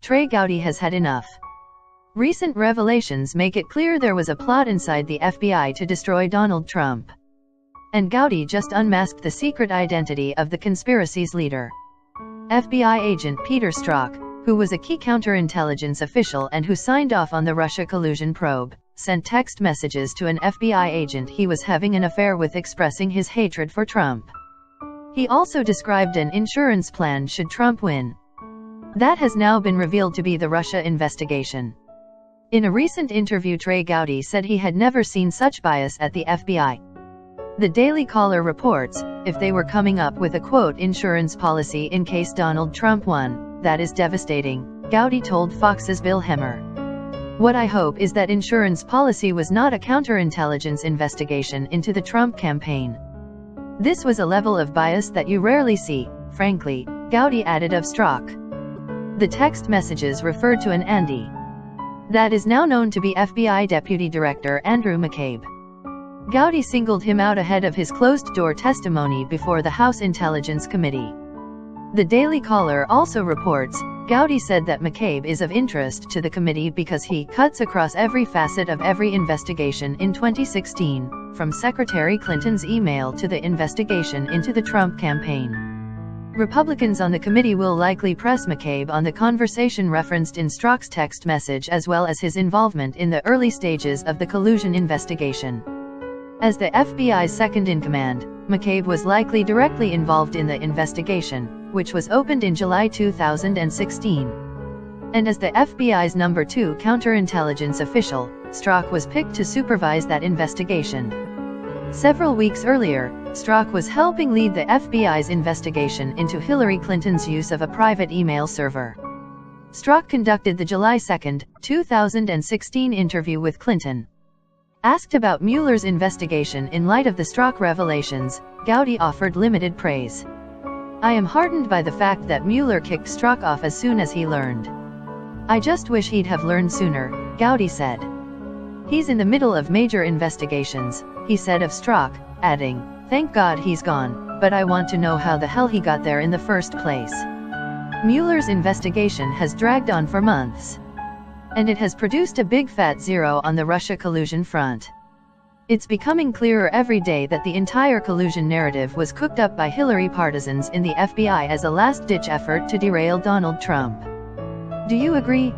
Trey Gowdy has had enough. Recent revelations make it clear there was a plot inside the FBI to destroy Donald Trump. And Gowdy just unmasked the secret identity of the conspiracy's leader. FBI agent Peter Strzok, who was a key counterintelligence official and who signed off on the Russia collusion probe, sent text messages to an FBI agent he was having an affair with expressing his hatred for Trump. He also described an insurance plan should Trump win. That has now been revealed to be the Russia investigation. In a recent interview, Trey Gowdy said he had never seen such bias at the FBI. The Daily Caller reports, if they were coming up with a quote insurance policy in case Donald Trump won, that is devastating, Gowdy told Fox's Bill Hemmer. What I hope is that insurance policy was not a counterintelligence investigation into the Trump campaign. This was a level of bias that you rarely see, frankly, Gowdy added of Strzok. The text messages referred to an Andy. That is now known to be FBI Deputy Director Andrew McCabe. Gowdy singled him out ahead of his closed-door testimony before the House Intelligence Committee. The Daily Caller also reports, Gowdy said that McCabe is of interest to the committee because he cuts across every facet of every investigation in 2016, from Secretary Clinton's email to the investigation into the Trump campaign. Republicans on the committee will likely press McCabe on the conversation referenced in Strzok's text message as well as his involvement in the early stages of the collusion investigation. As the FBI's second-in-command, McCabe was likely directly involved in the investigation, which was opened in July 2016. And as the FBI's number 2 counterintelligence official, Strzok was picked to supervise that investigation. Several weeks earlier, Strzok was helping lead the FBI's investigation into Hillary Clinton's use of a private email server. Strzok conducted the July 2, 2016 interview with Clinton. Asked about Mueller's investigation in light of the Strzok revelations, Gowdy offered limited praise. I am heartened by the fact that Mueller kicked Strzok off as soon as he learned. I just wish he'd have learned sooner, Gowdy said. He's in the middle of major investigations, he said of Strzok, adding, thank God he's gone, but I want to know how the hell he got there in the first place. Mueller's investigation has dragged on for months. And it has produced a big fat zero on the Russia collusion front. It's becoming clearer every day that the entire collusion narrative was cooked up by Hillary partisans in the FBI as a last-ditch effort to derail Donald Trump. Do you agree?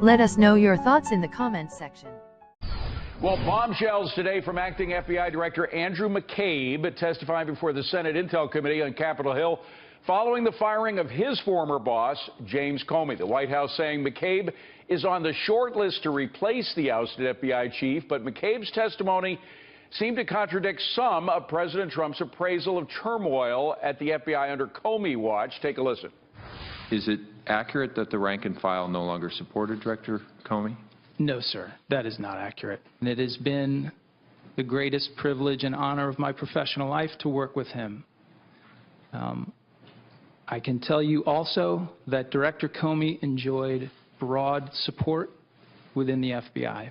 Let us know your thoughts in the comments section. Well, bombshells today from acting FBI Director Andrew McCabe testifying before the Senate Intel Committee on Capitol Hill following the firing of his former boss, James Comey. The White House saying McCabe is on the short list to replace the ousted FBI chief, but McCabe's testimony seemed to contradict some of President Trump's appraisal of turmoil at the FBI under Comey watch. Take a listen. Is it accurate that the rank and file no longer supported Director Comey? No, sir, that is not accurate. And it has been the greatest privilege and honor of my professional life to work with him. I can tell you also that Director Comey enjoyed broad support within the FBI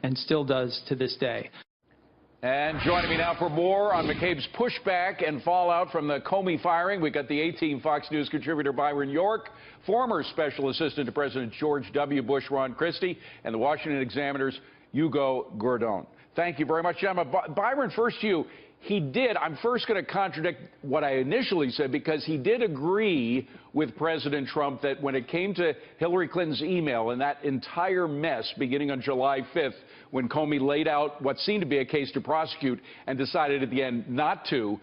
and still does to this day. And joining me now for more on McCabe's pushback and fallout from the Comey firing, we've got the A-Team Fox News contributor Byron York, former Special Assistant to President George W. Bush Ron Christie, and the Washington Examiner's Hugo Gordon. Thank you very much, Gemma. Byron, first to you. He did, I'm first going to contradict what I initially said, because he did agree with President Trump that when it came to Hillary Clinton's email and that entire mess beginning on July 5th, when Comey laid out what seemed to be a case to prosecute and decided at the end not to,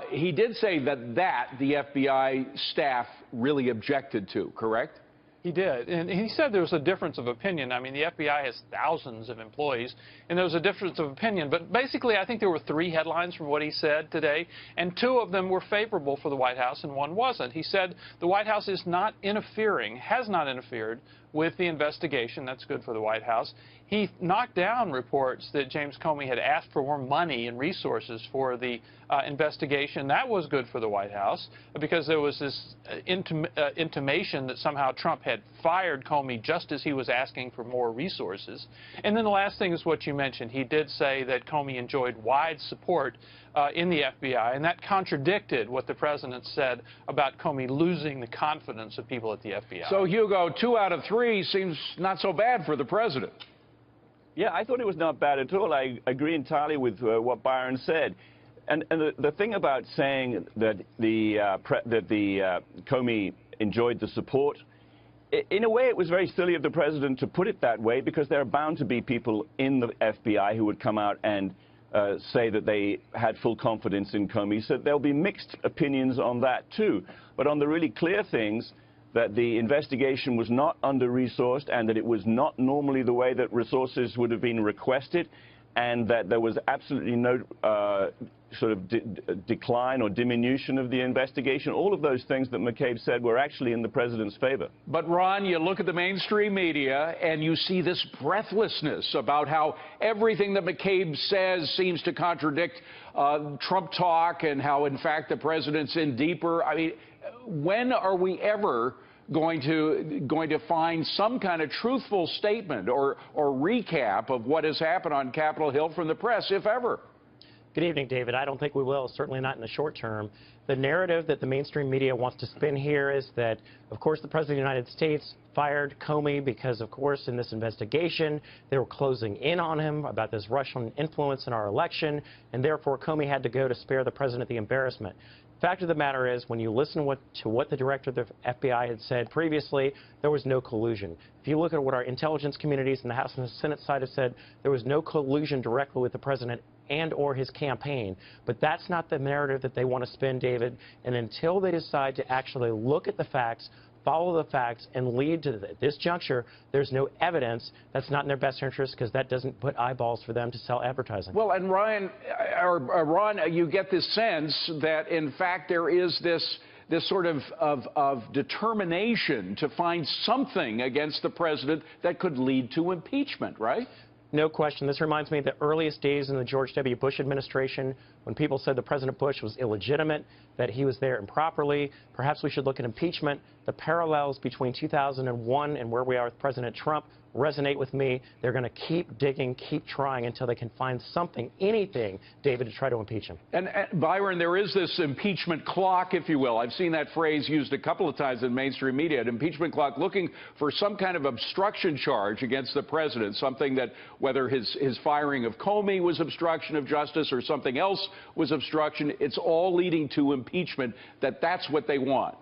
he did say that the FBI staff really objected to, correct? He did, and he said there was a difference of opinion. I mean, the FBI has thousands of employees, and there was a difference of opinion. But basically, I think there were 3 headlines from what he said today, and 2 of them were favorable for the White House, and 1 wasn't. He said the White House is not interfering, has not interfered with the investigation. That's good for the White House. He knocked down reports that James Comey had asked for more money and resources for the investigation. That was good for the White House because there was this intimation that somehow Trump had fired Comey just as he was asking for more resources. And then the last thing is what you mentioned. He did say that Comey enjoyed wide support in the FBI, and that contradicted what the president said about Comey losing the confidence of people at the FBI. So, Hugo, 2 out of 3 seems not so bad for the president. Yeah, I thought it was not bad at all. I agree entirely with what Byron said. And the thing about saying that Comey enjoyed the support, in a way it was very silly of the president to put it that way, because there are bound to be people in the FBI who would come out and say that they had full confidence in Comey. So there'll be mixed opinions on that too. But on the really clear things, that the investigation was not under-resourced and that it was not normally the way that resources would have been requested, and that there was absolutely no sort of decline or diminution of the investigation. All of those things that McCabe said were actually in the president's favor. But, Ron, you look at the mainstream media and you see this breathlessness about how everything that McCabe says seems to contradict Trump talk, and how, in fact, the president's in deeper. I mean, when are we ever going to find some kind of truthful statement or recap of what has happened on Capitol Hill from the press, if ever? Good evening, David. I don't think we will, certainly not in the short term. The narrative that the mainstream media wants to spin here is that, of course, the President of the United States fired Comey because, of course, in this investigation, they were closing in on him about this Russian influence in our election, and therefore Comey had to go to spare the President the embarrassment. Fact of the matter is, when you listen to what the director of the FBI had said previously, there was no collusion. If you look at what our intelligence communities in the House and the Senate side have said, there was no collusion directly with the president and or his campaign. But that's not the narrative that they want to spin, David. And until they decide to actually look at the facts, follow the facts, and lead to this juncture, there's no evidence. That's not in their best interest, because that doesn't put eyeballs for them to sell advertising. Well, and Ron, you get this sense that, in fact, there is this sort of determination to find something against the president that could lead to impeachment, right? No question. This reminds me of the earliest days in the George W. Bush administration, when people said that President Bush was illegitimate, that he was there improperly. Perhaps we should look at impeachment. The parallels between 2001 and where we are with President Trump resonate with me. They're going to keep digging, keep trying until they can find something, anything, David, to try to impeach him. And Byron, there is this impeachment clock, if you will. I've seen that phrase used a couple of times in mainstream media, an impeachment clock, looking for some kind of obstruction charge against the president, something that, whether his firing of Comey was obstruction of justice or something else was obstruction, it's all leading to impeachment, that's what they want.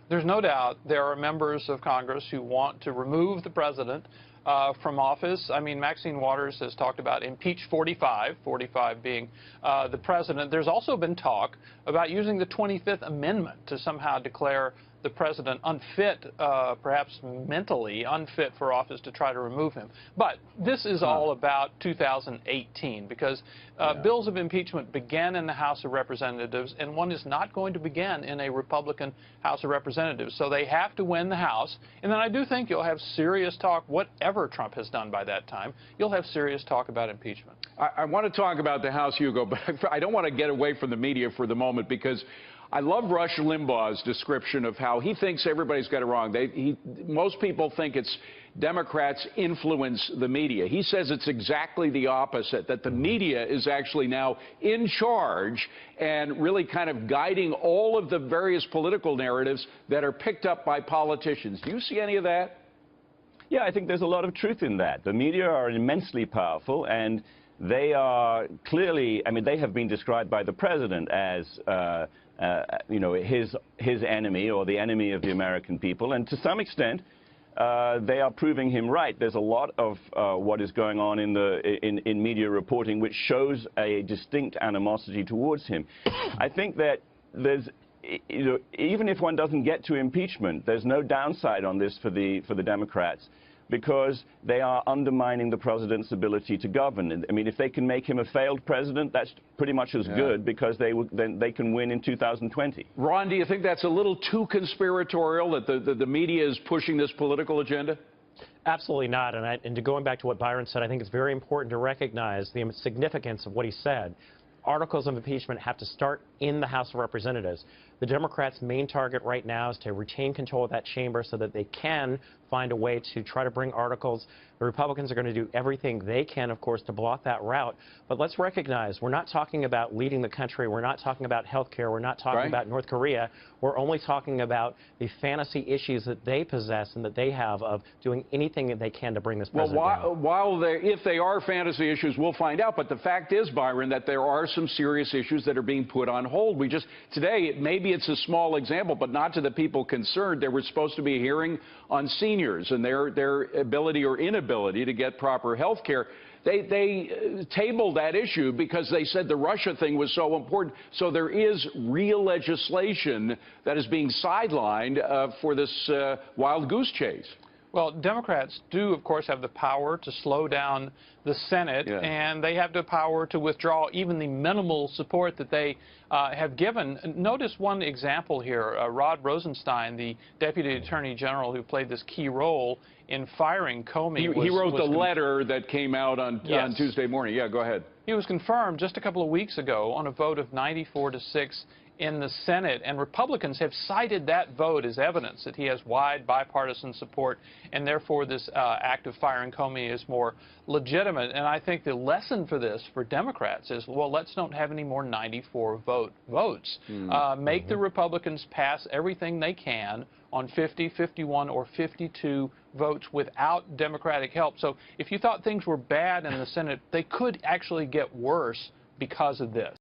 There's no doubt there are members of Congress who want to remove the president from office. I mean, Maxine Waters has talked about impeach 45, 45 being the president. There's also been talk about using the 25th Amendment to somehow declare the president unfit, perhaps mentally unfit for office, to try to remove him. But this is all about 2018, because bills of impeachment began in the House of Representatives, and one is not going to begin in a Republican House of Representatives. So they have to win the House, and then I do think you'll have serious talk, whatever Trump has done by that time, you'll have serious talk about impeachment. I want to talk about the House, Hugo, but I don't want to get away from the media for the moment, because I love Rush Limbaugh's description of how he thinks everybody's got it wrong. Most people think it's Democrats influence the media. He says it's exactly the opposite, that the media is actually now in charge and really kind of guiding all of the various political narratives that are picked up by politicians. Do you see any of that? Yeah, I think there's a lot of truth in that. The media are immensely powerful, and they are clearly, I mean, they have been described by the president as you know, his enemy, or the enemy of the American people, and to some extent they are proving him right. There's a lot of what is going on in media reporting which shows a distinct animosity towards him. I think that there's, you know, even if one doesn't get to impeachment, there's no downside on this for the Democrats, because they are undermining the president's ability to govern. I mean, if they can make him a failed president, that's pretty much as good, because then they can win in 2020. Ron, do you think that's a little too conspiratorial, that the media is pushing this political agenda? Absolutely not. And going back to what Byron said, I think it's very important to recognize the significance of what he said. articles of impeachment have to start in the House of Representatives. The Democrats' main target right now is to retain control of that chamber so that they can find a way to try to bring articles. The Republicans are going to do everything they can, of course, to block that route. But let's recognize we're not talking about leading the country. We're not talking about health care. We're not talking about North Korea. We're only talking about the fantasy issues that they possess and that they have of doing anything that they can to bring this president down. If they are fantasy issues, we'll find out. But the fact is, Byron, that there are some serious issues that are being put on hold. Today, maybe it's a small example, but not to the people concerned. There was supposed to be a hearing on seniors and their ability or inability to get proper health care. They tabled that issue because they said the Russia thing was so important. So there is real legislation that is being sidelined for this wild goose chase. Well, Democrats do, of course, have the power to slow down the Senate, and they have the power to withdraw even the minimal support that they have given. Notice one example here. Rod Rosenstein, the Deputy Attorney General who played this key role in firing Comey. He wrote the letter that came out on Tuesday morning. Yeah, go ahead. He was confirmed just a couple of weeks ago on a vote of 94-6 in the Senate, and Republicans have cited that vote as evidence that he has wide bipartisan support, and therefore this act of firing Comey is more legitimate. And I think the lesson for this for Democrats is, well, let's not have any more 94 votes. Make the Republicans pass everything they can on 50, 51, or 52 votes without Democratic help. So if you thought things were bad in the Senate, they could actually get worse because of this.